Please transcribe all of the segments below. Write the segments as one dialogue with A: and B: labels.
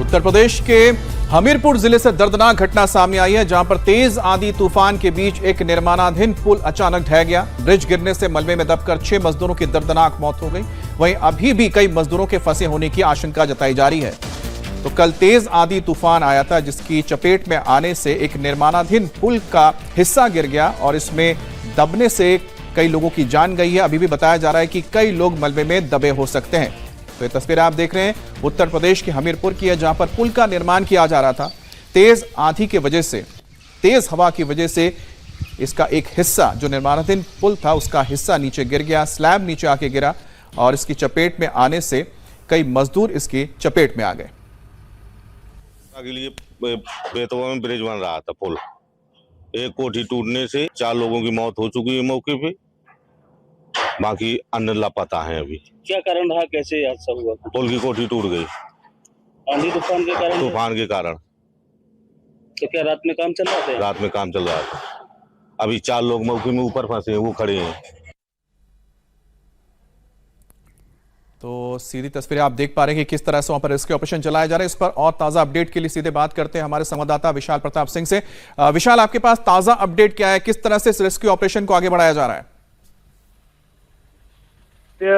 A: उत्तर प्रदेश के हमीरपुर जिले से दर्दनाक घटना सामने आई है, जहां पर तेज आंधी तूफान के बीच एक निर्माणाधीन पुल अचानक ढह गया। ब्रिज गिरने से मलबे में दबकर 6 मजदूरों की दर्दनाक मौत हो गई। वहीं अभी भी कई मजदूरों के फंसे होने की आशंका जताई जा रही है। तो कल तेज आंधी तूफान आया था, जिसकी चपेट में आने से एक निर्माणाधीन पुल का हिस्सा गिर गया और इसमें दबने से कई लोगों की जान गई है। अभी भी बताया जा रहा है कि कई लोग मलबे में दबे हो सकते हैं। तो ये तस्वीरें आप देख रहे हैं उत्तर प्रदेश के हमीरपुर की है, जहां पर पुल का निर्माण किया जा रहा था। तेज आंधी की वजह से, तेज हवा की वजह से इसका एक हिस्सा, जो निर्माणाधीन पुल था, उसका हिस्सा नीचे गिर गया, स्लैब नीचे आके गिरा और इसकी चपेट में आने से कई मजदूर इसकी चपेट में आ गए।
B: के लिए बेतवा में ब्रिज बन रहा था पुल, एक कोठी टूटने से 4 लोगों की मौत हो चुकी है मौके पे, बाकी अन्य लापता हैं। अभी
C: क्या कारण रहा, कैसे हादसा हुआ?
B: पुल की कोठी टूट गई
C: आंधी तूफान के कारण।
B: तूफान के कारण।
C: तो क्या रात में काम चल रहा था?
B: रात में काम चल रहा था। अभी 4 लोग मौके में ऊपर फंसे हैं, वो खड़े हैं।
A: तो सीधी तस्वीरें आप देख पा रहे हैं कि किस तरह से वहां पर रेस्क्यू ऑपरेशन चलाया जा रहा है। इस पर और ताजा अपडेट के लिए सीधे बात करते हैं हमारे संवाददाता विशाल प्रताप सिंह से। विशाल, आपके पास ताजा अपडेट क्या है? किस तरह से इस रेस्क्यू ऑपरेशन को आगे बढ़ाया जा रहा है?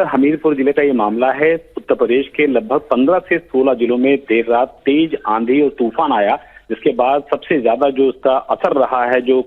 D: हमीरपुर जिले का ये मामला है। उत्तर प्रदेश के लगभग 15 से 16 जिलों में देर रात तेज आंधी और तूफान आया, जिसके बाद सबसे ज्यादा जो उसका असर रहा है, जो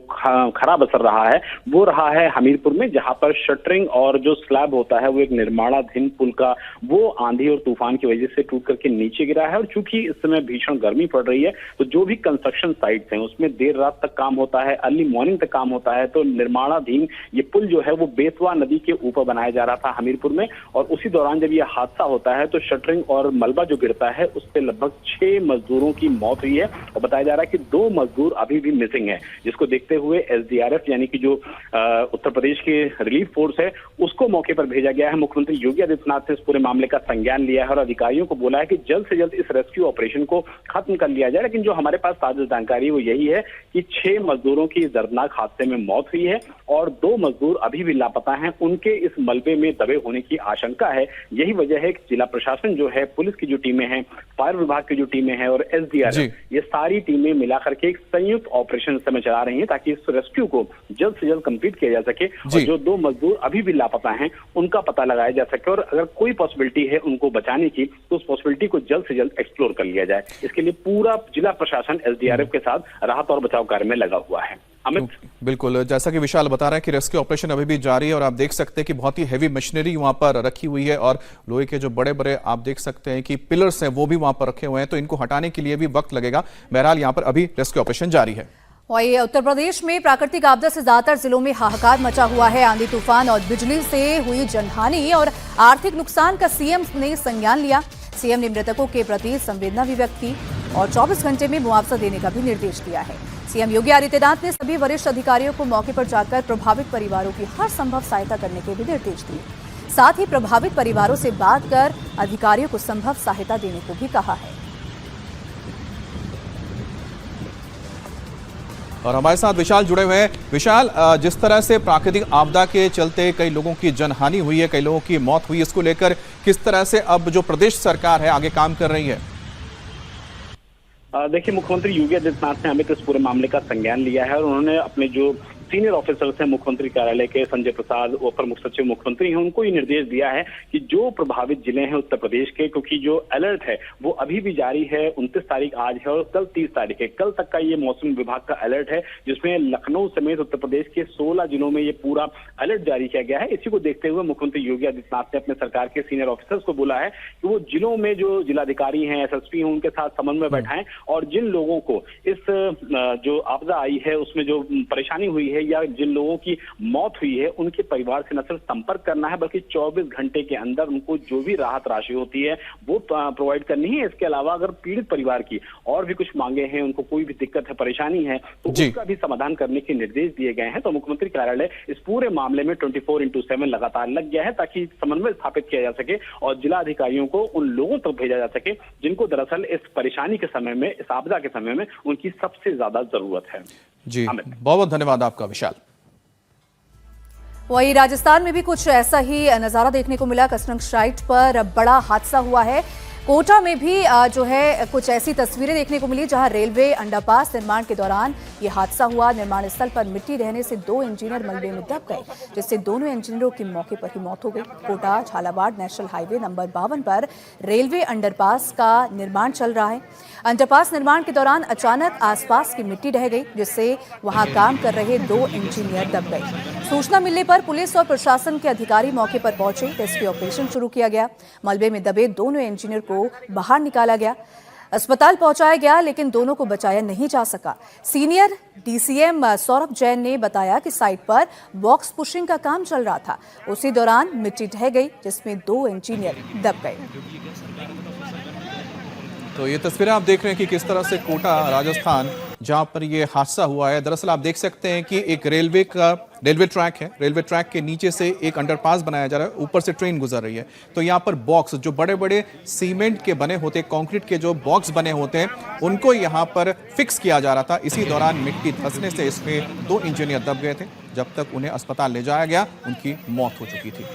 D: खराब असर रहा है, वो रहा है हमीरपुर में, जहां पर शटरिंग और जो स्लैब होता है वो एक निर्माणाधीन पुल का, वो आंधी और तूफान की वजह से टूट करके नीचे गिरा है। और चूंकि इस समय भीषण गर्मी पड़ रही है, तो जो भी कंस्ट्रक्शन साइट्स हैं उसमें देर रात तक काम होता है, अर्ली मॉर्निंग तक काम होता है। तो निर्माणाधीन ये पुल जो है वो बेतवा नदी के ऊपर बनाया जा रहा था हमीरपुर में, और उसी दौरान जब ये हादसा होता है तो शटरिंग और मलबा जो गिरता है उससे लगभग 6 मजदूरों की मौत हुई है। और बताया जा रहा है कि 2 मजदूर अभी भी मिसिंग है, जिसको देखते हुए एसडीआरएफ यानी कि जो उत्तर प्रदेश की रिलीफ फोर्स है उसको मौके पर भेजा गया है। मुख्यमंत्री योगी आदित्यनाथ ने इस पूरे मामले का संज्ञान लिया है और अधिकारियों को बोला है कि जल्द से जल्द इस रेस्क्यू ऑपरेशन को खत्म कर लिया जाए। लेकिन जो हमारे पास ताजा जानकारी वो यही है कि 6 मजदूरों की दर्दनाक हादसे में मौत हुई है और 2 मजदूर अभी भी लापता हैं। उनके इस मलबे में दबे होने की आशंका है। यही वजह है कि जिला प्रशासन जो है, पुलिस की जो टीमें हैं, फायर विभाग की जो टीमें हैं और एसडीआरएफ, ये सारी टीमें मिलाकर के एक संयुक्त ऑपरेशन समय चला रही हैं, ताकि इस रेस्क्यू को जल्द से जल्द कंप्लीट किया जा सके और जो 2 मजदूर अभी भी लापता हैं उनका पता लगाया जा सके, और अगर कोई पॉसिबिलिटी है उनको बचाने की तो उस पॉसिबिलिटी को जल्द से जल्द एक्सप्लोर कर लिया जाए। इसके लिए पूरा जिला प्रशासन एसडीआरएफ के साथ राहत और बचाव कार्य में लगा हुआ है। अमित,
A: बिल्कुल, जैसा कि विशाल बता रहा है कि रेस्क्यू ऑपरेशन अभी भी जारी है और आप देख सकते हैं कि बहुत ही हैवी मशीनरी वहां पर रखी हुई है और लोहे के जो बड़े बड़े आप देख सकते हैं कि पिलर्स हैं वो भी वहां पर रखे हुए हैं, तो इनको हटाने के लिए भी वक्त लगेगा। बहरहाल यहां पर अभी रेस्क्यू ऑपरेशन जारी है।
E: वही उत्तर प्रदेश में प्राकृतिक आपदा से ज्यादातर जिलों में हाहाकार मचा हुआ है। आंधी तूफान और बिजली से हुई जनहानि और आर्थिक नुकसान का सीएम ने संज्ञान लिया। सीएम ने मृतकों के प्रति संवेदना भी व्यक्त की और 24 घंटे में मुआवजा देने का भी निर्देश दिया है। सीएम योगी आदित्यनाथ ने सभी वरिष्ठ अधिकारियों को मौके पर जाकर प्रभावित परिवारों की हर संभव सहायता करने के भी निर्देश दिए। साथ ही प्रभावित परिवारों से बात कर अधिकारियों को संभव सहायता देने को भी कहा है।
A: और हमारे साथ विशाल जुड़े हुए हैं। विशाल, जिस तरह से प्राकृतिक आपदा के चलते कई लोगों की जनहानि हुई है, कई लोगों की मौत हुई, इसको लेकर किस तरह से अब जो प्रदेश सरकार है आगे काम कर रही है?
D: देखिए, मुख्यमंत्री योगी आदित्यनाथ ने हमें इस पूरे मामले का संज्ञान लिया है और उन्होंने अपने जो सीनियर ऑफिसर्स हैं मुख्यमंत्री कार्यालय के, संजय प्रसाद, अपर मुख्य सचिव मुख्यमंत्री हैं, उनको ये निर्देश दिया है कि जो प्रभावित जिले हैं उत्तर प्रदेश के, क्योंकि जो अलर्ट है वो अभी भी जारी है। 29 तारीख आज है और कल 30 तारीख है। कल तक का ये मौसम विभाग का अलर्ट है, जिसमें लखनऊ समेत उत्तर प्रदेश के 16 जिलों में ये पूरा अलर्ट जारी किया गया है। इसी को देखते हुए मुख्यमंत्री योगी आदित्यनाथ ने अपने सरकार के सीनियर ऑफिसर्स को बोला है कि वो जिलों में जो जिलाधिकारी हैं, एसएसपी हैं, उनके साथ समन्वय बैठाएं और जिन लोगों को इस जो आपदा आई है उसमें जो परेशानी हुई है या जिन लोगों की मौत हुई है उनके परिवार से न सिर्फ संपर्क करना है, बल्कि 24 घंटे के अंदर उनको जो भी राहत राशि होती है वो प्रोवाइड करनी है। इसके अलावा अगर पीड़ित परिवार की और भी कुछ मांगे हैं, उनको कोई भी दिक्कत है, परेशानी है, तो उसका भी समाधान करने के निर्देश दिए गए हैं। तो मुख्यमंत्री कार्यालय इस पूरे मामले में 24/7 लगातार लग गया है, ताकि समन्वय स्थापित किया जा सके और जिला अधिकारियों को उन लोगों तक भेजा जा सके जिनको दरअसल इस परेशानी के समय में, इस आपदा के समय में उनकी सबसे ज्यादा जरूरत है।
A: जी, बहुत बहुत धन्यवाद आपका विशाल।
E: वहीं राजस्थान में भी कुछ ऐसा ही नजारा देखने को मिला। कस्टम साइट पर बड़ा हादसा हुआ है। कोटा में भी जो है कुछ ऐसी तस्वीरें देखने को मिली जहां रेलवे अंडरपास निर्माण के दौरान ये हादसा हुआ। निर्माण स्थल पर मिट्टी रहने से 2 इंजीनियर मलबे में दब गए, जिससे दोनों इंजीनियरों की मौके पर ही मौत हो गई। Kota Jhalawar national highway number 52 पर रेलवे अंडरपास का निर्माण चल रहा है। अंडरपास निर्माण के दौरान अचानक आसपास की मिट्टी ढह गई, जिससे वहां काम कर रहे 2 इंजीनियर दब गए। सूचना मिलने पर पुलिस और प्रशासन के अधिकारी मौके पर पहुंचे। रेस्क्यू ऑपरेशन शुरू किया गया। मलबे में दबे दोनों इंजीनियर को बाहर निकाला गया, अस्पताल पहुंचाया गया, लेकिन दोनों को बचाया नहीं जा सका। सीनियर डीसीएम सौरभ जैन ने बताया कि साइट पर बॉक्स पुशिंग का काम चल रहा था। उसी दौरान मिट्टी ढह गई, जिसमें 2 इंजीनियर दब गए।
A: तो ये तस्वीरें आप देख रहे हैं कि किस तरह से कोटा राजस्थान जहां पर ये हादसा हुआ है। दरअसल आप देख सकते हैं कि एक रेलवे ट्रैक है। रेलवे ट्रैक के नीचे से एक अंडरपास बनाया जा रहा है, ऊपर से ट्रेन गुजर रही है। तो यहाँ पर बॉक्स जो बड़े बड़े सीमेंट के बने होते, कंक्रीट के जो बॉक्स बने होते हैं, उनको यहाँ पर फिक्स किया जा रहा था। इसी दौरान मिट्टी धंसने से इसमें 2 इंजीनियर दब गए थे। जब तक उन्हें अस्पताल ले जाया गया, उनकी मौत हो चुकी थी।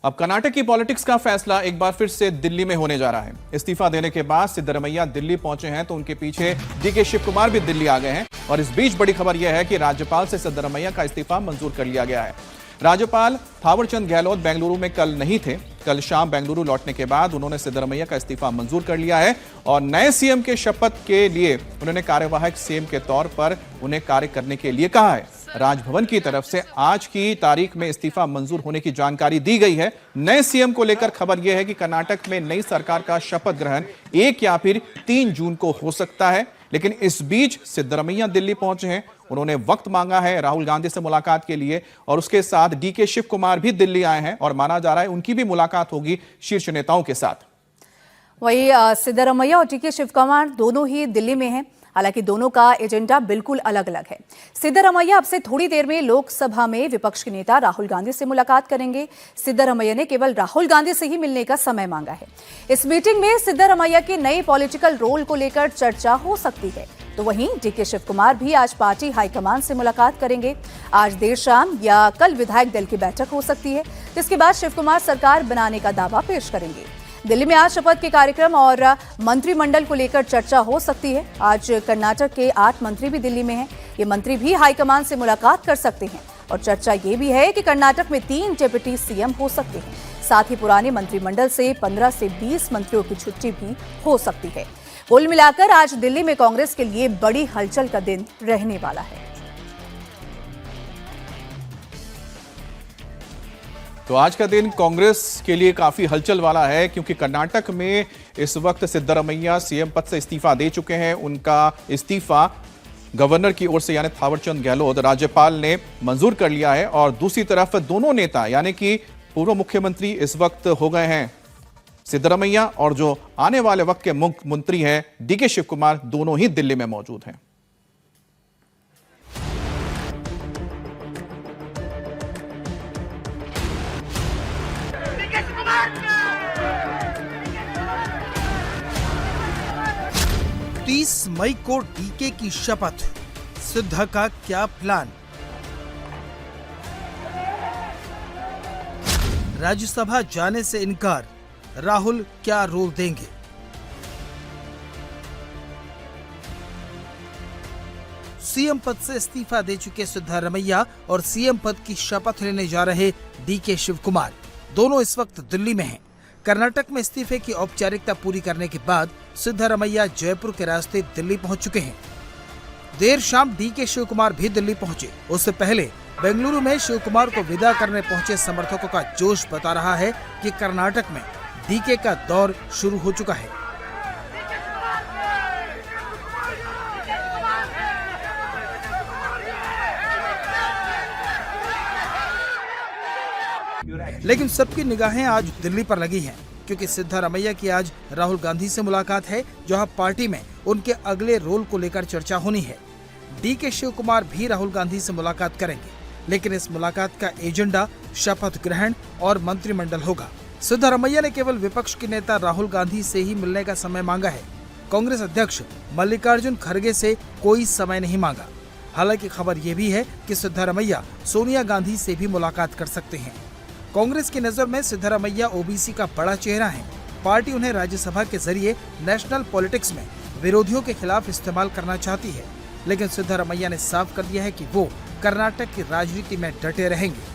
A: अब कर्नाटक की पॉलिटिक्स का फैसला एक बार फिर से दिल्ली में होने जा रहा है। इस्तीफा देने के बाद सिद्धरमैया दिल्ली पहुंचे हैं, तो उनके पीछे डीके शिव कुमार भी दिल्ली आ गए हैं। और इस बीच बड़ी खबर यह है कि राज्यपाल से सिद्धरमैया का इस्तीफा मंजूर कर लिया गया है। राज्यपाल थावरचंद गहलोत बेंगलुरु में कल नहीं थे। कल शाम बेंगलुरु लौटने के बाद उन्होंने सिद्धरमैया का इस्तीफा मंजूर कर लिया है और नए सीएम के शपथ के लिए उन्होंने कार्यवाहक सीएम के तौर पर उन्हें कार्य करने के लिए कहा है। राजभवन की तरफ से आज की तारीख में इस्तीफा मंजूर होने की जानकारी दी गई है। नए सीएम को लेकर खबर यह है कि कर्नाटक में नई सरकार का शपथ ग्रहण 1 या फिर 3 जून को हो सकता है। लेकिन इस बीच सिद्धरमैया दिल्ली पहुंचे हैं। उन्होंने वक्त मांगा है राहुल गांधी से मुलाकात के लिए और उसके साथ डीके शिव कुमार भी दिल्ली आए हैं और माना जा रहा है उनकी भी मुलाकात होगी शीर्ष नेताओं के साथ।
E: वही सिद्धरमैया और डीके शिव कुमार दोनों ही दिल्ली में हैं। हालांकि दोनों का एजेंडा बिल्कुल अलग अलग है। सिद्धरमैया अब से थोड़ी देर में लोकसभा में विपक्ष के नेता राहुल गांधी से मुलाकात करेंगे। सिद्धरमैया ने केवल राहुल गांधी से ही मिलने का समय मांगा है। इस मीटिंग में सिद्धरमैया के नए पॉलिटिकल रोल को लेकर चर्चा हो सकती है। तो वहीं डीके शिव कुमार भी आज पार्टी हाईकमान से मुलाकात करेंगे। आज देर शाम या कल विधायक दल की बैठक हो सकती है, जिसके बाद शिव कुमार सरकार बनाने का दावा पेश करेंगे। दिल्ली में आज शपथ के कार्यक्रम और मंत्रिमंडल को लेकर चर्चा हो सकती है। आज कर्नाटक के 8 मंत्री भी दिल्ली में हैं। ये मंत्री भी हाईकमान से मुलाकात कर सकते हैं और चर्चा ये भी है कि कर्नाटक में 3 डिप्टी सीएम हो सकते हैं। साथ ही पुराने मंत्रिमंडल से 15 से 20 मंत्रियों की छुट्टी भी हो सकती है। कुल मिलाकर आज दिल्ली में कांग्रेस के लिए बड़ी हलचल का दिन रहने वाला है।
A: तो आज का दिन कांग्रेस के लिए काफी हलचल वाला है, क्योंकि कर्नाटक में इस वक्त सिद्धरमैया सीएम पद से इस्तीफा दे चुके हैं। उनका इस्तीफा गवर्नर की ओर से यानी थावरचंद गहलोत राज्यपाल ने मंजूर कर लिया है और दूसरी तरफ दोनों नेता यानी कि पूर्व मुख्यमंत्री इस वक्त हो गए हैं सिद्धरमैया और जो आने वाले वक्त के मुख्यमंत्री हैं डीके शिव कुमार, दोनों ही दिल्ली में मौजूद हैं।
F: तीस मई को डीके की शपथ, सिद्धा का क्या प्लान? राज्यसभा जाने से इनकार, राहुल क्या रोल देंगे? सीएम पद से इस्तीफा दे चुके सिद्धरमैया और सीएम पद की शपथ लेने जा रहे डीके शिव कुमार, दोनों इस वक्त दिल्ली में हैं। कर्नाटक में इस्तीफे की औपचारिकता पूरी करने के बाद सिद्धरमैया जयपुर के रास्ते दिल्ली पहुंच चुके हैं। देर शाम डीके शिव कुमार भी दिल्ली पहुंचे। उससे पहले बेंगलुरु में शिव कुमार को विदा करने पहुंचे समर्थकों का जोश बता रहा है कि कर्नाटक में डीके का दौर शुरू हो चुका है। लेकिन सबकी निगाहें आज दिल्ली पर लगी हैं, क्योंकि सिद्धरमैया की आज राहुल गांधी से मुलाकात है, जहां पार्टी में उनके अगले रोल को लेकर चर्चा होनी है। डीके शिव कुमार भी राहुल गांधी से मुलाकात करेंगे, लेकिन इस मुलाकात का एजेंडा शपथ ग्रहण और मंत्रिमंडल होगा। सिद्धरमैया ने केवल विपक्ष के नेता राहुल गांधी से ही मिलने का समय मांगा है। कांग्रेस अध्यक्ष मल्लिकार्जुन खड़गे से कोई समय नहीं मांगा। हालांकि खबर यह भी है कि सिद्धरमैया सोनिया गांधी से भी मुलाकात कर सकते हैं। कांग्रेस की नजर में सिद्धरमैया ओबीसी का बड़ा चेहरा है। पार्टी उन्हें राज्यसभा के जरिए नेशनल पॉलिटिक्स में विरोधियों के खिलाफ इस्तेमाल करना चाहती है, लेकिन सिद्धरामैया ने साफ कर दिया है कि वो कर्नाटक की राजनीति में डटे रहेंगे।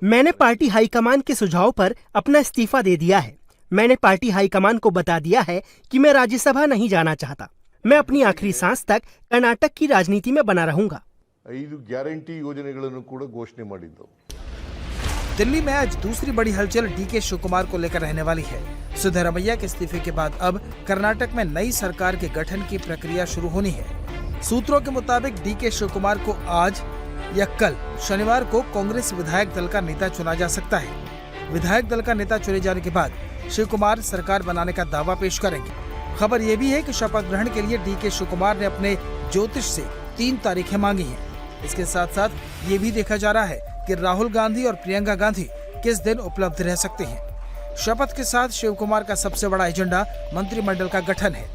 G: मैंने पार्टी हाईकमान के सुझाव पर अपना इस्तीफा दे दिया है। मैंने पार्टी हाईकमान को बता दिया है कि मैं राज्यसभा नहीं जाना चाहता। मैं अपनी आखिरी सांस तक कर्नाटक की राजनीति में बना रहूंगा।
H: 5 ಗ್ಯಾರಂಟಿ ಯೋಜನೆಗಳನ್ನು ಕೂಡ ಘೋಷಣೆ ಮಾಡಿದ್ದು।
F: दिल्ली में आज दूसरी बड़ी हलचल डीके शिवकुमार को लेकर रहने वाली है। सिद्धरामैया के इस्तीफे के बाद अब कर्नाटक में नई सरकार के गठन की प्रक्रिया शुरू होनी है। सूत्रों के मुताबिक डीके शिवकुमार को आज या कल शनिवार को कांग्रेस विधायक दल का नेता चुना जा सकता है। विधायक दल का नेता चुने जाने के बाद शिवकुमार सरकार बनाने का दावा पेश करेंगे। खबर यह भी है कि शपथ ग्रहण के लिए डीके शिवकुमार ने अपने ज्योतिष से 3 तारीखें मांगी हैं। इसके साथ साथ ये भी देखा जा रहा है कि राहुल गांधी और प्रियंका गांधी किस दिन उपलब्ध रह सकते हैं। शपथ के साथ शिवकुमार का सबसे बड़ा एजेंडा मंत्रिमंडल का गठन है।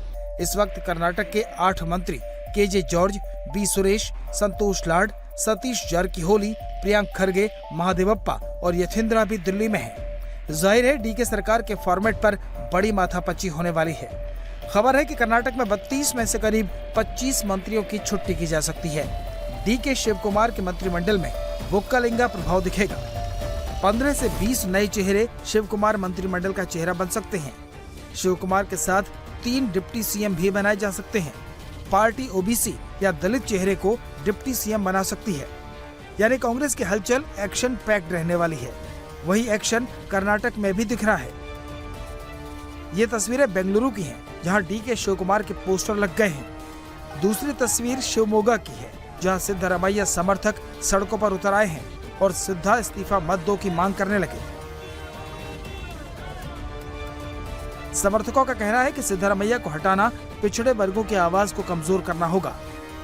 F: इस वक्त कर्नाटक के 8 मंत्री केजे जॉर्ज, बी सुरेश, संतोष लाड, सतीश जारकीहोली, प्रियांक खरगे, महादेवप्पा और यथेंद्रा भी दिल्ली में हैं। जाहिर है डीके सरकार के फॉर्मेट पर बड़ी माथापच्ची होने वाली है। खबर है कि कर्नाटक में 32 में से करीब 25 मंत्रियों की छुट्टी की जा सकती है। डीके शिवकुमार के मंत्रिमंडल में वोक्कालिंगा प्रभाव दिखेगा। 15 से 20 नए चेहरे शिवकुमार मंत्रिमंडल का चेहरा बन सकते हैं। शिवकुमार के साथ 3 डिप्टी सीएम भी बनाए जा सकते हैं। पार्टी ओबीसी या दलित चेहरे को डिप्टी सीएम बना सकती है। यानी कांग्रेस की हलचल एक्शन पैक्ड रहने वाली है। वही एक्शन कर्नाटक में भी दिख रहा है। ये तस्वीरें बेंगलुरु की हैं, जहां डीके शिवकुमार के पोस्टर लग गए हैं। दूसरी तस्वीर शिवमोगा की है, जहां सिद्धरामैया समर्थक सड़कों पर उतर आए हैं और सिद्धा इस्तीफा मत दो की मांग करने लगे। समर्थकों का कहना है कि सिद्धरामैया को हटाना पिछड़े वर्गों की आवाज को कमजोर करना होगा।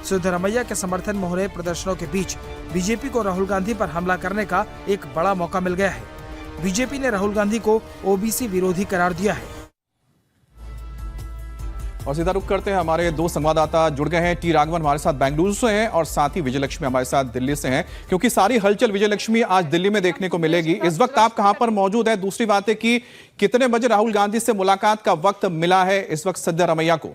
F: सिद्धरामैया के समर्थन में हो रहे प्रदर्शनों के बीच बीजेपी को राहुल गांधी पर हमला करने का एक बड़ा मौका मिल गया है। बीजेपी ने राहुल गांधी को ओबीसी विरोधी करार दिया है।
A: और सीधा रुख करते हैं, हमारे 2 संवाददाता जुड़ गए हैं। टी राघवन हमारे साथ बेंगलुरु से हैं और साथ ही विजयलक्ष्मी हमारे साथ दिल्ली से हैं, क्योंकि सारी हलचल विजयलक्ष्मी आज दिल्ली में देखने को मिलेगी। इस वक्त आप कहां पर मौजूद हैं? दूसरी बात है कि कितने बजे राहुल गांधी से मुलाकात का वक्त मिला है इस वक्त सिद्धरामैया को?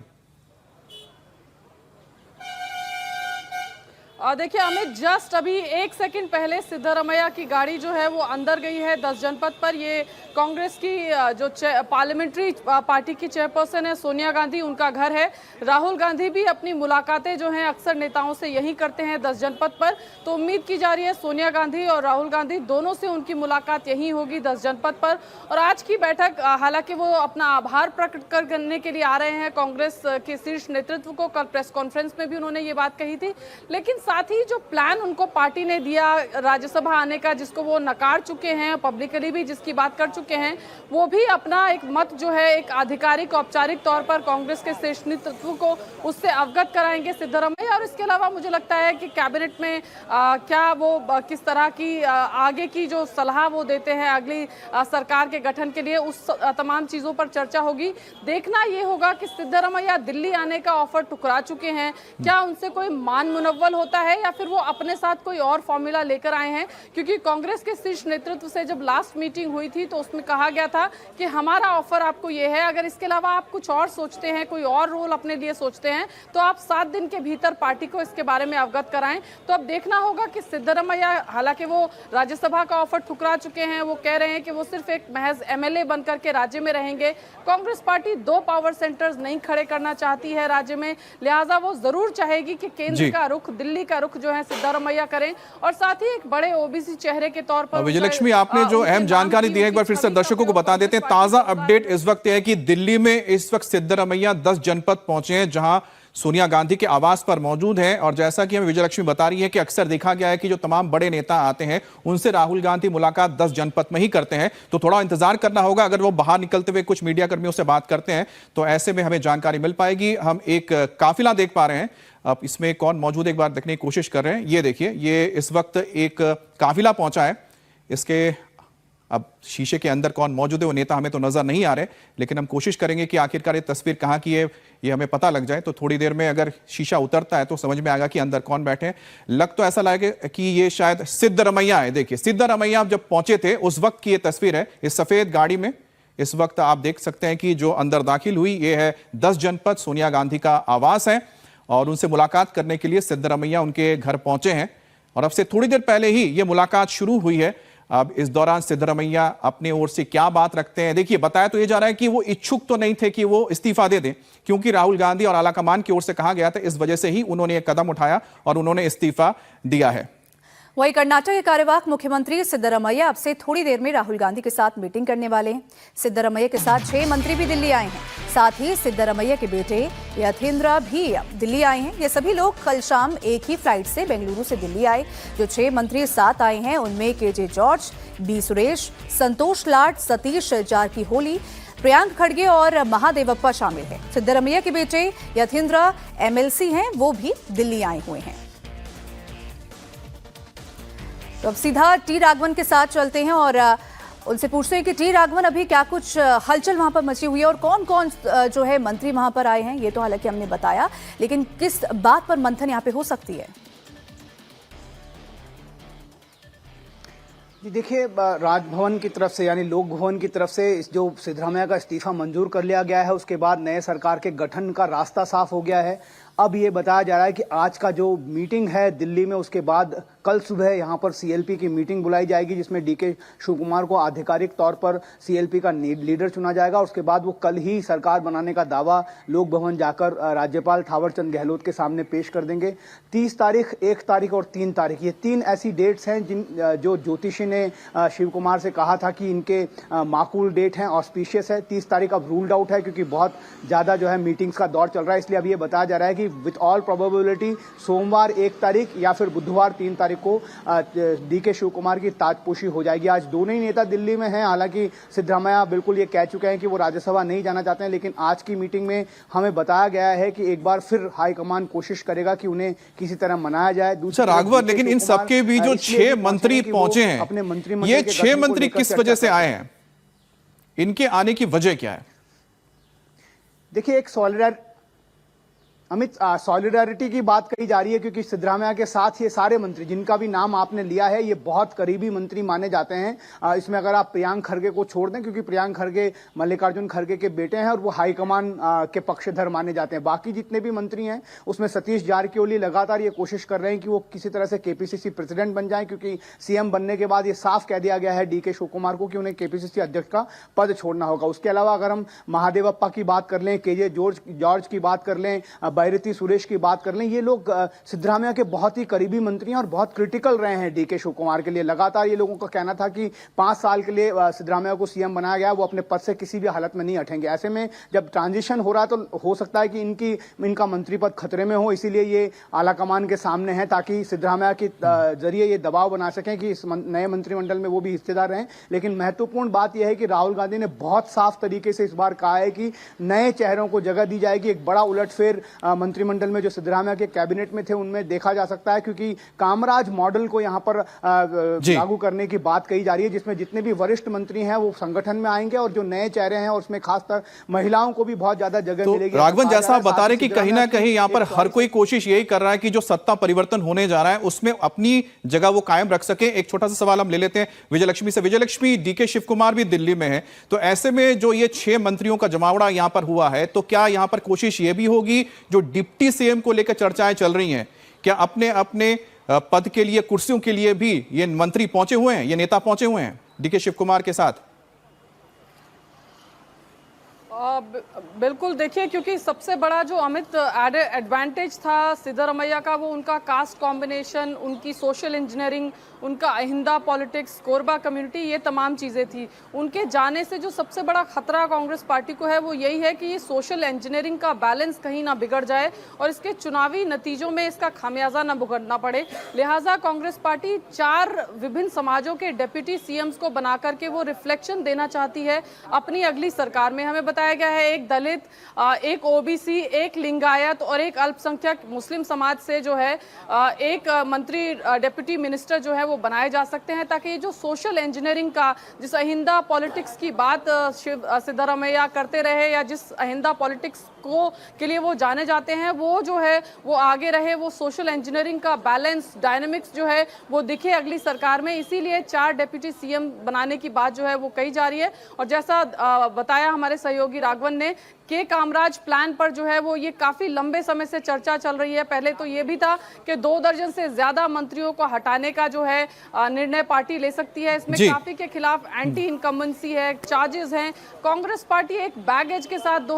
I: देखिए अमित, जस्ट अभी 1 सेकंड पहले सिद्धरामैया की गाड़ी जो है वो अंदर गई है 10 जनपद पर। ये कांग्रेस की जो पार्लियामेंट्री पार्टी की चेयरपर्सन है सोनिया गांधी, उनका घर है। राहुल गांधी भी अपनी मुलाकातें जो हैं अक्सर नेताओं से यही करते हैं 10 जनपद पर। तो उम्मीद की जा रही है सोनिया गांधी और राहुल गांधी दोनों से उनकी मुलाकात यही होगी 10 जनपद पर। और आज की बैठक, हालांकि वो अपना आभार प्रकट करने के लिए आ रहे हैं कांग्रेस के शीर्ष नेतृत्व को। कल प्रेस कॉन्फ्रेंस में भी उन्होंने ये बात कही थी, लेकिन साथ ही जो प्लान उनको पार्टी ने दिया राज्यसभा आने का, जिसको वो नकार चुके हैं, पब्लिकली भी जिसकी बात कर चुके हैं, वो भी अपना एक मत जो है एक आधिकारिक औपचारिक तौर पर कांग्रेस के शीर्ष नेतृत्व को उससे अवगत कराएंगे सिद्धरामैया। और इसके अलावा मुझे लगता है कि कैबिनेट में क्या वो किस तरह की आगे की जो सलाह वो देते हैं अगली सरकार के गठन के लिए, उस तमाम चीजों पर चर्चा होगी। देखना ये होगा कि सिद्धरामैया दिल्ली आने का ऑफर ठुकरा चुके हैं, क्या उनसे कोई मान मुनव्वल होता है या फिर वो अपने साथ कोई और फॉर्मूला लेकर आए हैं? क्योंकि कांग्रेस के शीर्ष नेतृत्व से जब लास्ट मीटिंग हुई थी तो उसमें कहा गया था कि हमारा ऑफर आपको ये है, अगर इसके अलावा आप कुछ और सोचते हैं, कोई और रोल अपने लिए सोचते हैं, तो आप 7 दिन के भीतर पार्टी को इसके बारे में अवगत कराएं। तो अब देखना होगा कि सिद्धरामैया, हालांकि वो राज्यसभा का ऑफर ठुकरा चुके हैं, वो कह रहे हैं कि वो सिर्फ एक महज एमएलए बनकर के राज्य में रहेंगे। कांग्रेस पार्टी 2 पावर सेंटर्स नहीं खड़े करना चाहती है राज्य में, लिहाजा वो जरूर चाहेगी कि केंद्र का रुख, दिल्ली का रुख जो है सिद्धरामैया करें और साथ ही एक बड़े ओबीसी चेहरे के तौर पर।
A: विजयलक्ष्मी, आपने जो अहम जानकारी दी है एक बार फिर से दर्शकों को बता देते हैं। ताजा अपडेट इस वक्त है कि दिल्ली में इस वक्त सिद्धरामैया 10 जनपद पहुंचे हैं, जहां सोनिया गांधी के आवास पर मौजूद हैं। और जैसा कि हमें विजयलक्ष्मी बता रही है कि अक्सर देखा गया है कि जो तमाम बड़े नेता आते हैं उनसे राहुल गांधी मुलाकात 10 जनपद में ही करते हैं, तो थोड़ा इंतजार करना होगा। अगर वो बाहर निकलते हुए कुछ मीडिया कर्मियों से बात करते हैं तो ऐसे में हमें जानकारी मिल पाएगी। हम एक काफिला देख पा रहे हैं, अब इसमें कौन मौजूद है एक बार देखने की कोशिश कर रहे हैं। ये देखिए, ये इस वक्त एक काफिला पहुंचा है। इसके अब शीशे के अंदर कौन मौजूद है वो नेता हमें तो नजर नहीं आ रहे, लेकिन हम कोशिश करेंगे कि आखिरकार ये तस्वीर कहां की है ये हमें पता लग जाए। तो थोड़ी देर में अगर शीशा उतरता है तो समझ में आएगा कि अंदर कौन बैठे हैं। लग तो ऐसा लगे कि ये शायद सिद्धरामैया है। देखिए, सिद्धरामैया जब पहुंचे थे उस वक्त की ये तस्वीर है, इस सफेद गाड़ी में इस वक्त आप देख सकते हैं कि जो अंदर दाखिल हुई ये है 10 जनपद सोनिया गांधी का आवास है और उनसे मुलाकात करने के लिए सिद्धरमैया उनके घर पहुंचे हैं और अब से थोड़ी देर पहले ही ये मुलाकात शुरू हुई है। अब इस दौरान सिद्धरमैया अपनी ओर से क्या बात रखते हैं, देखिए बताया तो ये जा रहा है कि वो इच्छुक तो नहीं थे कि वो इस्तीफा दे दें, क्योंकि राहुल गांधी और आलाकमान की ओर से कहा गया था, इस वजह से ही उन्होंने एक कदम उठाया और उन्होंने इस्तीफा दिया है।
E: वहीं कर्नाटक के कार्यवाहक मुख्यमंत्री सिद्धरमैया अब से थोड़ी देर में राहुल गांधी के साथ मीटिंग करने वाले हैं। सिद्धरमैया के साथ 6 मंत्री भी दिल्ली आए हैं। साथ ही सिद्धरमैया के बेटे यथेंद्र भी दिल्ली आए हैं। ये सभी लोग कल शाम एक ही फ्लाइट से बेंगलुरु से दिल्ली आए। जो 6 मंत्री साथ आए हैं उनमें केजे जॉर्ज, बी सुरेश, संतोष लाड, सतीश जारकीहोली, प्रियांक खड़गे और महादेवप्पा शामिल हैं। सिद्धरमैया के बेटे यथेंद्र एमएलसी हैं, वो भी दिल्ली आए हुए हैं। तो अब सीधा टी राघवन के साथ चलते हैं और उनसे पूछते हैं कि टी राघवन, अभी क्या कुछ हलचल वहां पर मची हुई है और कौन कौन जो है मंत्री वहां पर आए हैं, ये तो हालांकि हमने बताया, लेकिन किस बात पर मंथन यहाँ पे हो सकती है?
J: जी देखिए, राजभवन की तरफ से यानी लोक भवन की तरफ से जो सिद्धरमैया का इस्तीफा मंजूर कर लिया गया है, उसके बाद नए सरकार के गठन का रास्ता साफ हो गया है। अब ये बताया जा रहा है कि आज का जो मीटिंग है दिल्ली में, उसके बाद कल सुबह यहाँ पर सीएलपी की मीटिंग बुलाई जाएगी, जिसमें डीके शिवकुमार को आधिकारिक तौर पर सीएलपी का लीडर चुना जाएगा। उसके बाद वो कल ही सरकार बनाने का दावा लोक भवन जाकर राज्यपाल थावरचंद गहलोत के सामने पेश कर देंगे। 30 तारीख, 1 तारीख और 3 तारीख, ये 3 ऐसी डेट्स हैं जो ज्योतिषी ने शिव कुमार से कहा था कि इनके माकूल डेट हैं, ऑस्पिशियस है। 30 तारीख अब रूल्ड आउट है क्योंकि बहुत ज़्यादा जो है मीटिंग्स का दौर चल रहा है, इसलिए अब ये बताया जा रहा है कि विथ ऑल प्रोबेबिलिटी सोमवार 1 तारीख या फिर बुधवार 3 तारीख को डीके शिव कुमार की ताजपोशी हो जाएगी। आज दोनों ही नेता दिल्ली में हैं। हालांकि सिद्धरमैया बिल्कुल ये कह चुके हैं कि वो राज्यसभा नहीं जाना चाहते हैं, लेकिन आज की मीटिंग में हमें बताया गया है कि एक बार फिर हाईकमान कोशिश करेगा कि उन्हें किसी तरह मनाया जाए।
A: दूसरा राघवन, लेकिन इन सबके बीच जो 6 मंत्री पहुंचे हैं,
J: अपने मंत्रिमंडल
A: ये 6 मंत्री किस वजह से आए हैं? इनके आने की वजह क्या है?
J: देखिए, एक सॉलिडारिटी की बात कही जा रही है, क्योंकि सिद्धरमैया के साथ ये सारे मंत्री जिनका भी नाम आपने लिया है, ये बहुत करीबी मंत्री माने जाते हैं। इसमें अगर आप प्रियांक खड़गे को छोड़ दें, क्योंकि प्रियांक खड़गे मल्लिकार्जुन खड़गे के बेटे हैं और वो हाईकमान के पक्षधर माने जाते हैं। बाकी जितने भी मंत्री हैं उसमें सतीश जारकीहोली लगातार ये कोशिश कर रहे हैं कि वो किसी तरह से केपीसीसी प्रेसिडेंट बन जाए, क्योंकि सीएम बनने के बाद ये साफ कह दिया गया है डीके शिव कुमार को कि उन्हें केपीसीसी अध्यक्ष का पद छोड़ना होगा। उसके अलावा अगर हम महादेवप्पा की बात कर लें, केजे जॉर्ज की बात कर लें, बैरती सुरेश की बात कर लें, ये लोग सिद्धरमैया के बहुत ही करीबी मंत्री हैं और बहुत क्रिटिकल रहे हैं डीके शिव कुमार के लिए। लगातार ये लोगों का कहना था कि 5 साल के लिए सिद्धरमैया को सीएम बनाया गया, वो अपने पद से किसी भी हालत में नहीं हटेंगे। ऐसे में जब ट्रांजिशन हो रहा है तो हो सकता है कि इनका मंत्री पद खतरे में हो, इसीलिए ये आलाकमान के सामने है, ताकि सिद्धरमैया के जरिए ये दबाव बना सकें कि इस नए मंत्रिमंडल में वो भी हिस्सेदार रहें। लेकिन महत्वपूर्ण बात यह है कि राहुल गांधी ने बहुत साफ तरीके से इस बार कहा है कि नए चेहरों को जगह दी जाएगी। एक बड़ा उलटफेर मंत्रिमंडल में जो सिद्धरमैया के कैबिनेट में थे उनमें देखा जा सकता है, क्योंकि कामराज मॉडल को यहां पर लागू करने की बात कही जा रही है, जिसमें जितने भी वरिष्ठ मंत्री हैं वो संगठन में आएंगे और जो नए चेहरे हैं उसमें खासकर महिलाओं को भी बहुत ज्यादा जगह मिलेगी।
A: राघवन, जैसा आप बता रहे कि कहीं ना कहीं यहां पर हर कोई कोशिश यही कर रहा है कि जो सत्ता परिवर्तन होने जा रहा है उसमें अपनी जगह वो कायम रख सके। एक छोटा सा सवाल हम ले लेते हैं विजयलक्ष्मी से। विजयलक्ष्मी, डीके शिव कुमार भी दिल्ली में है, तो ऐसे में जो ये 6 मंत्रियों का जमावड़ा यहां पर हुआ है, तो क्या यहां पर कोशिश ये भी होगी जो डिप्टी सीएम को लेकर चर्चाएं चल रही हैं, क्या अपने अपने पद के लिए, कुर्सियों के लिए भी ये मंत्री पहुंचे हुए हैं, ये नेता पहुंचे हुए हैं डीके शिव कुमार के साथ?
I: बिल्कुल, देखिए, क्योंकि सबसे बड़ा जो अमित एडवांटेज था सिद्धरमैया का, वो उनका कास्ट कॉम्बिनेशन, उनकी सोशल इंजीनियरिंग, उनका अहिंदा पॉलिटिक्स, कोरबा कम्युनिटी, ये तमाम चीज़ें थी। उनके जाने से जो सबसे बड़ा खतरा कांग्रेस पार्टी को है वो यही है कि ये सोशल इंजीनियरिंग का बैलेंस कहीं ना बिगड़ जाए और इसके चुनावी नतीजों में इसका खामियाजा ना भुगतना पड़े। लिहाजा कांग्रेस पार्टी 4 विभिन्न समाजों के डिप्टी सीएम्स को बना करके वो रिफ्लेक्शन देना चाहती है अपनी अगली सरकार में। हमें बताया बताया गया है एक दलित, एक ओबीसी, एक लिंगायत और एक अल्पसंख्यक मुस्लिम समाज से जो है एक मंत्री डिप्टी मिनिस्टर जो है वो बनाए जा सकते हैं, ताकि ये जो सोशल इंजीनियरिंग का, जिस अहिंदा पॉलिटिक्स की बात सिद्धरामैया करते रहे या जिस अहिंदा पॉलिटिक्स के लिए वो जाने जाते हैं, वो जो है वो आगे रहे, वो सोशल इंजीनियरिंग का बैलेंस डायनामिक्स जो है वो दिखे अगली सरकार में। इसीलिए 4 डिप्टी सीएम बनाने की बात जो है वो कही जा रही है। और जैसा बताया हमारे सहयोगी राघवन ने, के कामराज प्लान पर जो है वो ये काफी लंबे समय से चर्चा चल रही है। पहले तो ये भी था कि 2 दर्जन से ज्यादा मंत्रियों को हटाने का जो है निर्णय पार्टी ले सकती है। इसमें काफी के खिलाफ एंटी इनकम्बेंसी है, चार्जेस हैं। कांग्रेस पार्टी एक बैगेज के साथ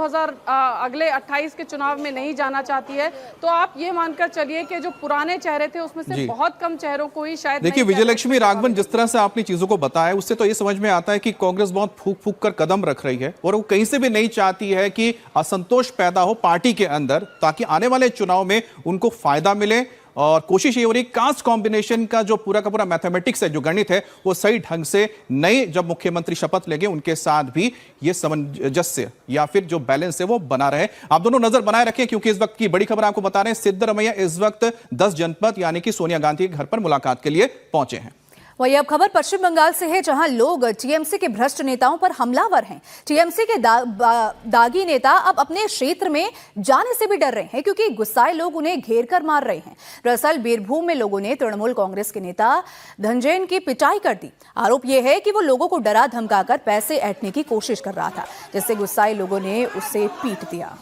I: अगले 28 के चुनाव में नहीं जाना चाहती है। तो आप ये मानकर चलिए कि जो पुराने चेहरे थे उसमें से बहुत कम चेहरों को ही शायद।
A: देखिए विजयलक्ष्मी, राघवन जिस तरह से आपने चीजों को बताया उससे तो ये समझ में आता है कि कांग्रेस बहुत फूक फूक कर कदम रख रही है और वो कहीं से भी नहीं चाहती है कि असंतोष पैदा हो पार्टी के अंदर, ताकि आने वाले चुनाव में उनको फायदा मिले। और कोशिश ये हो रही कास्ट कॉम्बिनेशन का जो पूरा का पूरा मैथमेटिक्स है, जो गणित है, वो सही ढंग से नए जब मुख्यमंत्री शपथ लेंगे उनके साथ भी ये सामंजस्य या फिर जो बैलेंस है वो बना रहे। आप दोनों नजर बनाए रखें, क्योंकि इस वक्त की बड़ी खबर आपको बता रहे हैं, सिद्धरामैया इस वक्त 10 जनपद यानी कि सोनिया गांधी के घर पर मुलाकात के लिए पहुंचे हैं।
E: वही अब खबर पश्चिम बंगाल से है, जहां लोग टीएमसी के भ्रष्ट नेताओं पर हमलावर हैं। टीएमसी के दागी नेता अब अपने क्षेत्र में जाने से भी डर रहे हैं, क्योंकि गुस्साए लोग उन्हें घेर कर मार रहे हैं। दरअसल बीरभूम में लोगों ने तृणमूल कांग्रेस के नेता धनजैन की पिटाई कर दी। आरोप यह है कि वो लोगों को डरा धमकाकर पैसे ऐंठने की कोशिश कर रहा था, जिससे गुस्साए लोगों ने उसे पीट दिया।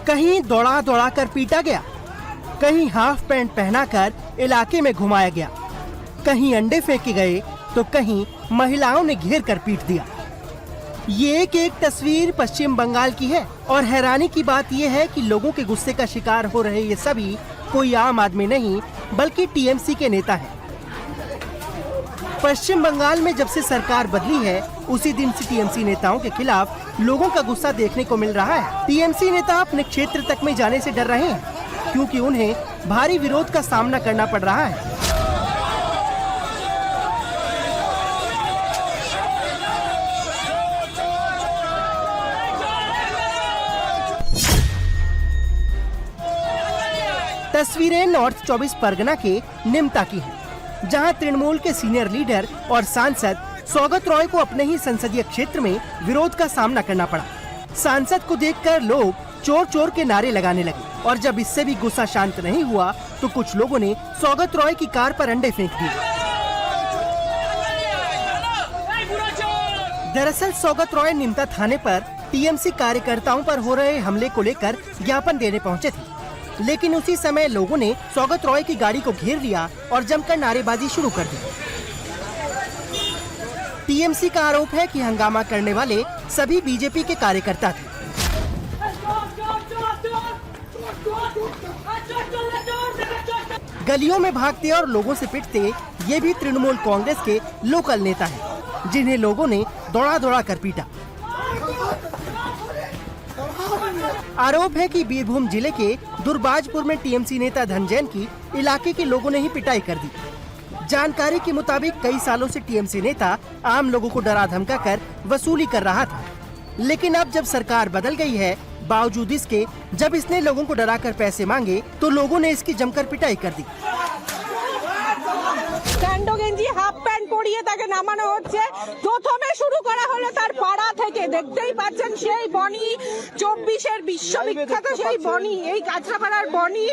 G: कहीं दौड़ा दौड़ा कर पीटा गया, कहीं हाफ पैंट पहनाकर इलाके में घुमाया गया, कहीं अंडे फेंके गए तो कहीं महिलाओं ने घेर कर पीट दिया। ये एक तस्वीर पश्चिम बंगाल की है और हैरानी की बात यह है कि लोगों के गुस्से का शिकार हो रहे ये सभी कोई आम आदमी नहीं बल्कि टीएमसी के नेता हैं। पश्चिम बंगाल में जब से सरकार बदली है उसी दिन से टीएमसी नेताओं के खिलाफ लोगों का गुस्सा देखने को मिल रहा है। टीएमसी नेता अपने क्षेत्र तक में जाने से डर रहे हैं, क्योंकि उन्हें भारी विरोध का सामना करना पड़ रहा है। तस्वीरें नॉर्थ 24 परगना के निमता की हैं, जहां तृणमूल के सीनियर लीडर और सांसद सौगत रॉय को अपने ही संसदीय क्षेत्र में विरोध का सामना करना पड़ा। सांसद को देखकर लोग चोर चोर के नारे लगाने लगे और जब इससे भी गुस्सा शांत नहीं हुआ तो कुछ लोगों ने सौगत रॉय की कार पर अंडे फेंक दिए। दरअसल सौगत रॉय निमता थाने पर टीएमसी कार्यकर्ताओं पर हो रहे हमले को लेकर ज्ञापन देने पहुंचे थे, लेकिन उसी समय लोगों ने सौगत रॉय की गाड़ी को घेर लिया और जमकर नारेबाजी शुरू कर दी। टीएमसी का आरोप है कि हंगामा करने वाले सभी बीजेपी के कार्यकर्ता थे। गलियों में भागते और लोगों से पिटते ये भी तृणमूल कांग्रेस के लोकल नेता हैं, जिन्हें लोगों ने दौड़ा दौड़ा कर पीटा। आरोप है कि बीरभूम जिले के दुर्बाजपुर में टीएमसी नेता धनजैन की इलाके के लोगों ने ही पिटाई कर दी। जानकारी के मुताबिक कई सालों से टीएमसी नेता आम लोगों को डरा धमका कर वसूली कर रहा था, लेकिन अब जब सरकार बदल गई है, बावजूद इसके जब इसने लोगों को डराकर पैसे मांगे तो लोगों ने इसकी जमकर पिटाई कर दी।
K: স্যান্ডো গেঞ্জি হাফ প্যান্ট পরিয়ে তাকে নামানো হচ্ছে। প্রথমে শুরু করা হলো তার পাড়া থেকে, দেখতেই পাচ্ছেন সেই বনি 24-এর বিশ্ববিখ্যাত সেই বনি, এই কাঁচরাপাড়ার বনি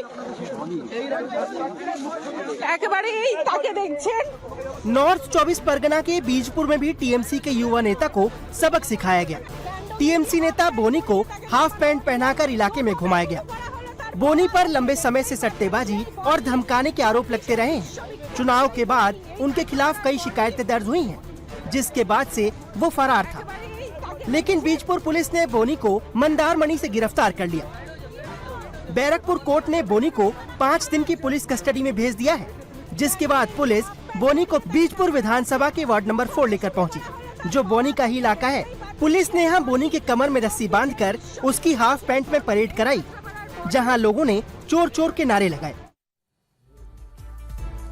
K: একেবারে এই তাকে দেখছেন।
G: नॉर्थ 24 परगना के बीजपुर में भी टीएमसी के युवा नेता को सबक सिखाया गया। टीएमसी नेता बोनी को हाफ पैंट पहनाकर इलाके में घुमाया गया। बोनी पर लंबे समय से सट्टेबाजी और धमकाने के आरोप लगते रहे हैं। चुनाव के बाद उनके खिलाफ कई शिकायतें दर्ज हुई हैं, जिसके बाद से वो फरार था, लेकिन बीजपुर पुलिस ने बोनी को मंदारमनी से गिरफ्तार कर लिया। बैरकपुर कोर्ट ने बोनी को 5 दिन की पुलिस कस्टडी में भेज दिया है, जिसके बाद पुलिस बोनी को बीजपुर विधानसभा के वार्ड नंबर 4 लेकर पहुंची, जो बोनी का ही इलाका है। पुलिस ने यहाँ बोनी के कमर में रस्सी बांधकर उसकी हाफ पैंट में परेड कराई, जहाँ लोगों ने चोर चोर के नारे लगाए।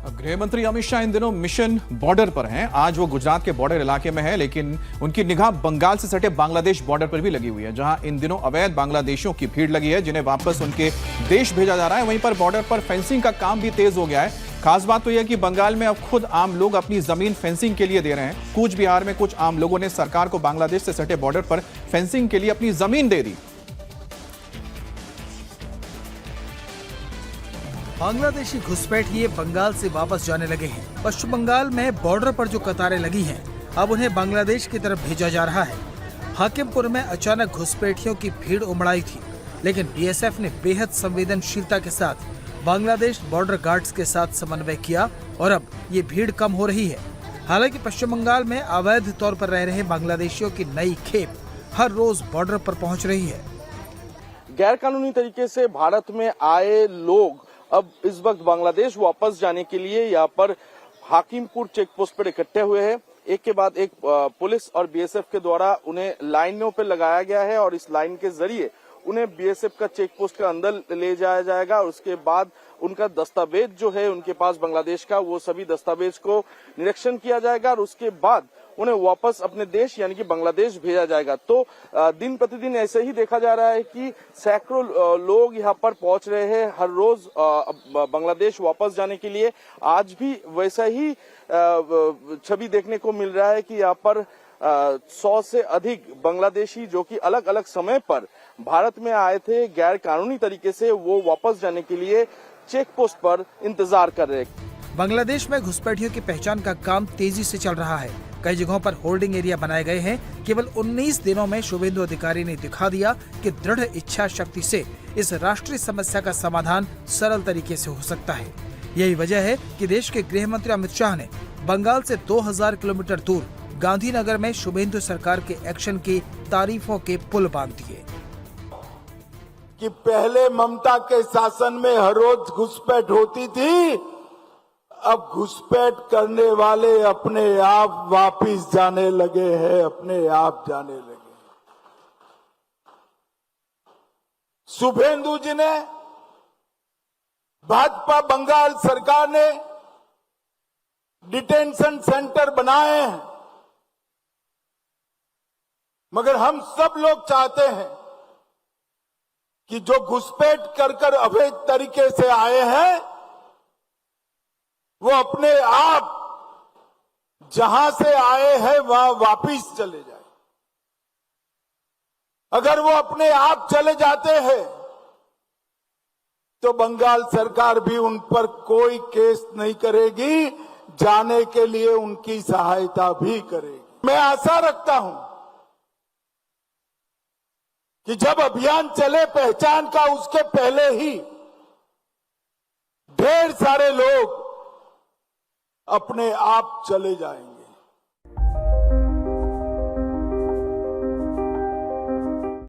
A: गृह मंत्री अमित शाह इन दिनों मिशन बॉर्डर पर हैं। आज वो गुजरात के बॉर्डर इलाके में है, लेकिन उनकी निगाह बंगाल से सटे बांग्लादेश बॉर्डर पर भी लगी हुई है, जहां इन दिनों अवैध बांग्लादेशियों की भीड़ लगी है, जिन्हें वापस उनके देश भेजा जा रहा है। वहीं पर बॉर्डर पर फेंसिंग का काम भी तेज हो गया है। खास बात तो यह कि बंगाल में अब खुद आम लोग अपनी जमीन फेंसिंग के लिए दे रहे हैं। कूच बिहार में कुछ आम लोगों ने सरकार को बांग्लादेश से सटे बॉर्डर पर फेंसिंग के लिए अपनी जमीन दे दी।
F: बांग्लादेशी घुसपैठिए बंगाल से वापस जाने लगे हैं। पश्चिम बंगाल में बॉर्डर पर जो कतारें लगी हैं, अब उन्हें बांग्लादेश की तरफ भेजा जा रहा है। हाकिमपुर में अचानक घुसपैठियों की भीड़ उमड़ आई थी, लेकिन बीएसएफ ने बेहद संवेदनशीलता के साथ बांग्लादेश बॉर्डर गार्ड्स के साथ समन्वय किया और अब ये भीड़ कम हो रही है। हालांकि पश्चिम बंगाल में अवैध तौर पर रह रहे बांग्लादेशियों की नई खेप हर रोज बॉर्डर पर पहुंच रही है।
L: गैर कानूनी तरीके से भारत में आए लोग अब इस वक्त बांग्लादेश वापस जाने के लिए यहाँ पर हाकिमपुर चेक पोस्ट पर इकट्ठे हुए हैं। एक के बाद एक पुलिस और बीएसएफ के द्वारा उन्हें लाइनों पर लगाया गया है और इस लाइन के जरिए उन्हें बीएसएफ का चेक पोस्ट के अंदर ले जाया जाएगा और उसके बाद उनका दस्तावेज जो है उनके पास बांग्लादेश का, वो सभी दस्तावेज को निरीक्षण किया जाएगा और उसके बाद उन्हें वापस अपने देश यानी कि बांग्लादेश भेजा जाएगा। तो दिन प्रतिदिन ऐसे ही देखा जा रहा है कि सैकड़ों लोग यहाँ पर पहुंच रहे हैं हर रोज बांग्लादेश वापस जाने के लिए। आज भी वैसा ही छवि देखने को मिल रहा है कि यहाँ पर 100 से अधिक बांग्लादेशी जो कि अलग अलग समय पर भारत में आए थे गैर कानूनी तरीके से, वो वापस जाने के लिए चेक पोस्ट पर इंतजार कर रहे हैं।
F: बांग्लादेश में घुसपैठियों की पहचान का काम तेजी से चल रहा है। कई जगहों पर होल्डिंग एरिया बनाए गए हैं। केवल 19 दिनों में शुभेंदु अधिकारी ने दिखा दिया कि दृढ़ इच्छा शक्ति से इस राष्ट्रीय समस्या का समाधान सरल तरीके से हो सकता है। यही वजह है कि देश के गृह मंत्री अमित शाह ने बंगाल से 2000 किलोमीटर दूर गांधीनगर में शुभेंदु सरकार के एक्शन की तारीफों के पुल बांध दिए।
M: कि पहले ममता के शासन में हर रोज घुसपैठ होती थी, अब घुसपैठ करने वाले अपने आप वापिस जाने लगे हैं, अपने आप जाने लगे। शुभेंदु जी ने, भाजपा बंगाल सरकार ने डिटेंशन सेंटर बनाए हैं, मगर हम सब लोग चाहते हैं कि जो घुसपैठ कर अवैध तरीके से आए हैं वो अपने आप जहां से आए हैं वहां वापिस चले जाए। अगर वो अपने आप चले जाते हैं तो बंगाल सरकार भी उन पर कोई केस नहीं करेगी, जाने के लिए उनकी सहायता भी करेगी। मैं आशा रखता हूं कि जब अभियान चले पहचान का, उसके पहले ही ढेर सारे लोग अपने आप चले जाएंगे।